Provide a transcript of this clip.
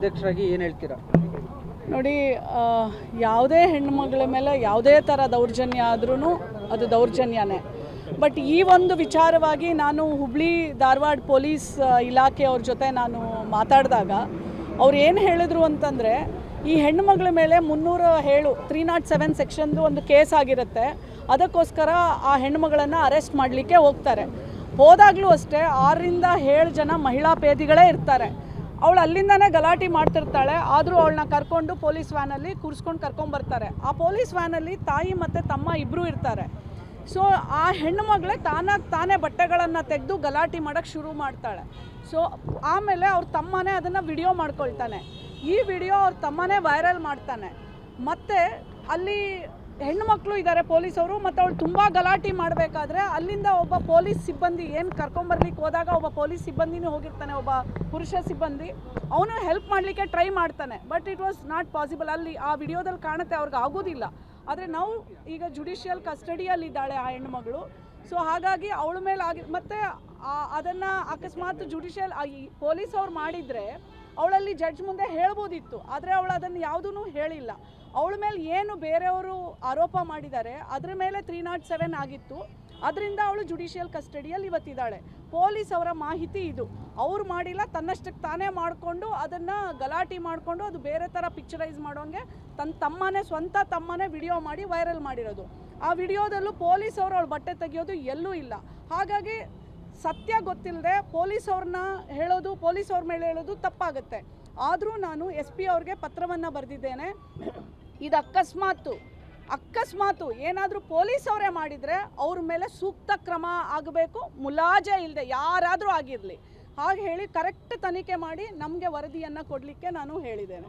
ಅಧ್ಯಕ್ಷರಾಗಿ ಏನು ಹೇಳ್ತೀರಾ? ನೋಡಿ, ಯಾವುದೇ ಹೆಣ್ಣುಮಗಳ ಮೇಲೆ ಯಾವುದೇ ಥರ ದೌರ್ಜನ್ಯ ಆದ್ರೂ ಅದು ದೌರ್ಜನ್ಯನೇ. ಬಟ್ ಈ ಒಂದು ವಿಚಾರವಾಗಿ ನಾನು ಹುಬ್ಳಿ ಧಾರವಾಡ ಪೊಲೀಸ್ ಇಲಾಖೆಯವ್ರ ಜೊತೆ ನಾನು ಮಾತಾಡಿದಾಗ ಅವ್ರು ಏನು ಹೇಳಿದ್ರು ಅಂತಂದರೆ, ಈ ಹೆಣ್ಣುಮಗಳ ಮೇಲೆ 307 ಸೆಕ್ಷನ್ದು ಒಂದು ಕೇಸ್ ಆಗಿರುತ್ತೆ. ಅದಕ್ಕೋಸ್ಕರ ಆ ಹೆಣ್ಣುಮಗಳನ್ನು ಅರೆಸ್ಟ್ ಮಾಡಲಿಕ್ಕೆ ಹೋಗ್ತಾರೆ. ಹೋದಾಗಲೂ ಅಷ್ಟೇ 6 ರಿಂದ 7 ಜನ ಮಹಿಳಾ ಪೇದಿಗಳೇ ಇರ್ತಾರೆ. ಅವಳು ಅಲ್ಲಿಂದನೇ ಗಲಾಟೆ ಮಾಡ್ತಿರ್ತಾಳೆ. ಆದರೂ ಅವಳನ್ನ ಕರ್ಕೊಂಡು ಪೊಲೀಸ್ ವ್ಯಾನಲ್ಲಿ ಕೂರಿಸ್ಕೊಂಡು ಕರ್ಕೊಂಬರ್ತಾರೆ. ಆ ಪೊಲೀಸ್ ವ್ಯಾನಲ್ಲಿ ತಾಯಿ ಮತ್ತು ತಮ್ಮ ಇಬ್ಬರು ಇರ್ತಾರೆ. ಸೊ ಆ ಹೆಣ್ಣು ಮಗಳೇ ತಾನೇ ಬಟ್ಟೆಗಳನ್ನು ತೆಗೆದು ಗಲಾಟೆ ಮಾಡೋಕ್ಕೆ ಶುರು ಮಾಡ್ತಾಳೆ. ಸೊ ಆಮೇಲೆ ಅವ್ರ ತಮ್ಮನೇ ಅದನ್ನು ವಿಡಿಯೋ ಮಾಡ್ಕೊಳ್ತಾನೆ. ಈ ವಿಡಿಯೋ ಅವ್ರ ತಮ್ಮನೇ ವೈರಲ್ ಮಾಡ್ತಾನೆ. ಮತ್ತು ಅಲ್ಲಿ ಹೆಣ್ಣುಮಕ್ಕಳು ಇದ್ದಾರೆ ಪೊಲೀಸವರು, ಮತ್ತು ಅವಳು ತುಂಬ ಗಲಾಟೆ ಮಾಡಬೇಕಾದ್ರೆ ಅಲ್ಲಿಂದ ಒಬ್ಬ ಪೊಲೀಸ್ ಸಿಬ್ಬಂದಿ ಏನು ಕರ್ಕೊಂಬರ್ಲಿಕ್ಕೆ ಹೋದಾಗ ಒಬ್ಬ ಪೊಲೀಸ್ ಸಿಬ್ಬಂದಿನೂ ಹೋಗಿರ್ತಾನೆ, ಒಬ್ಬ ಪುರುಷ ಸಿಬ್ಬಂದಿ. ಅವನು ಹೆಲ್ಪ್ ಮಾಡಲಿಕ್ಕೆ ಟ್ರೈ ಮಾಡ್ತಾನೆ. But it was not possible. ಅಲ್ಲಿ ಆ ವಿಡಿಯೋದಲ್ಲಿ ಕಾಣುತ್ತೆ ಅವ್ರಿಗೆ ಆಗೋದಿಲ್ಲ. ಆದರೆ ನಾವು ಈಗ ಜುಡಿಷಿಯಲ್ ಕಸ್ಟಡಿಯಲ್ಲಿದ್ದಾಳೆ ಆ ಹೆಣ್ಣುಮಗಳು. ಸೊ ಹಾಗಾಗಿ ಅವಳ ಮೇಲೆ ಮತ್ತು ಅದನ್ನು ಅಕಸ್ಮಾತ್ ಜುಡಿಷಿಯಲ್ ಪೊಲೀಸ್ ಅವ್ರು ಮಾಡಿದರೆ ಅವಳಲ್ಲಿ ಜಡ್ಜ್ ಮುಂದೆ ಹೇಳ್ಬೋದಿತ್ತು. ಆದರೆ ಅವಳು ಅದನ್ನು ಯಾವುದೂ ಹೇಳಿಲ್ಲ. ಅವಳ ಮೇಲೆ ಏನು ಬೇರೆಯವರು ಆರೋಪ ಮಾಡಿದ್ದಾರೆ ಅದರ ಮೇಲೆ 307 ಆಗಿತ್ತು. ಅದರಿಂದ ಅವಳು ಜುಡಿಷಿಯಲ್ ಕಸ್ಟಡಿಯಲ್ಲಿ ಇವತ್ತಿದ್ದಾಳೆ. ಪೊಲೀಸ್ ಅವರ ಮಾಹಿತಿ ಇದು. ಅವ್ರು ಮಾಡಿಲ್ಲ, ತನ್ನಷ್ಟಕ್ಕೆ ತಾನೇ ಮಾಡಿಕೊಂಡು ಅದನ್ನು ಗಲಾಟೆ ಮಾಡಿಕೊಂಡು ಅದು ಬೇರೆ ಥರ ಪಿಕ್ಚರೈಸ್ ಮಾಡೋಂಗೆ ಸ್ವಂತ ತಮ್ಮನೇ ವಿಡಿಯೋ ಮಾಡಿ ವೈರಲ್ ಮಾಡಿರೋದು. ಆ ವಿಡಿಯೋದಲ್ಲೂ ಪೊಲೀಸ್ ಅವರು ಅವಳು ಬಟ್ಟೆ ತೆಗೆಯೋದು ಎಲ್ಲೂ ಇಲ್ಲ. ಹಾಗಾಗಿ ಸತ್ಯ ಗೊತ್ತಿಲ್ಲದೆ ಪೊಲೀಸ್ ಅವ್ರ ಮೇಲೆ ಹೇಳೋದು ತಪ್ಪಾಗುತ್ತೆ. ಆದರೂ ನಾನು SP ಅವ್ರಿಗೆ ಪತ್ರವನ್ನು ಬರೆದಿದ್ದೇನೆ. ಇದು ಅಕಸ್ಮಾತು ಏನಾದರೂ ಪೊಲೀಸ್ ಅವರೇ ಮಾಡಿದರೆ ಅವ್ರ ಮೇಲೆ ಸೂಕ್ತ ಕ್ರಮ ಆಗಬೇಕು, ಮುಲಾಜೆ ಇಲ್ಲದೆ ಯಾರಾದರೂ ಆಗಿರಲಿ. ಹಾಗೆ ಹೇಳಿ ಕರೆಕ್ಟ್ ತನಿಖೆ ಮಾಡಿ ನಮಗೆ ವರದಿಯನ್ನು ಕೊಡಲಿಕ್ಕೆ ನಾನು ಹೇಳಿದ್ದೇನೆ.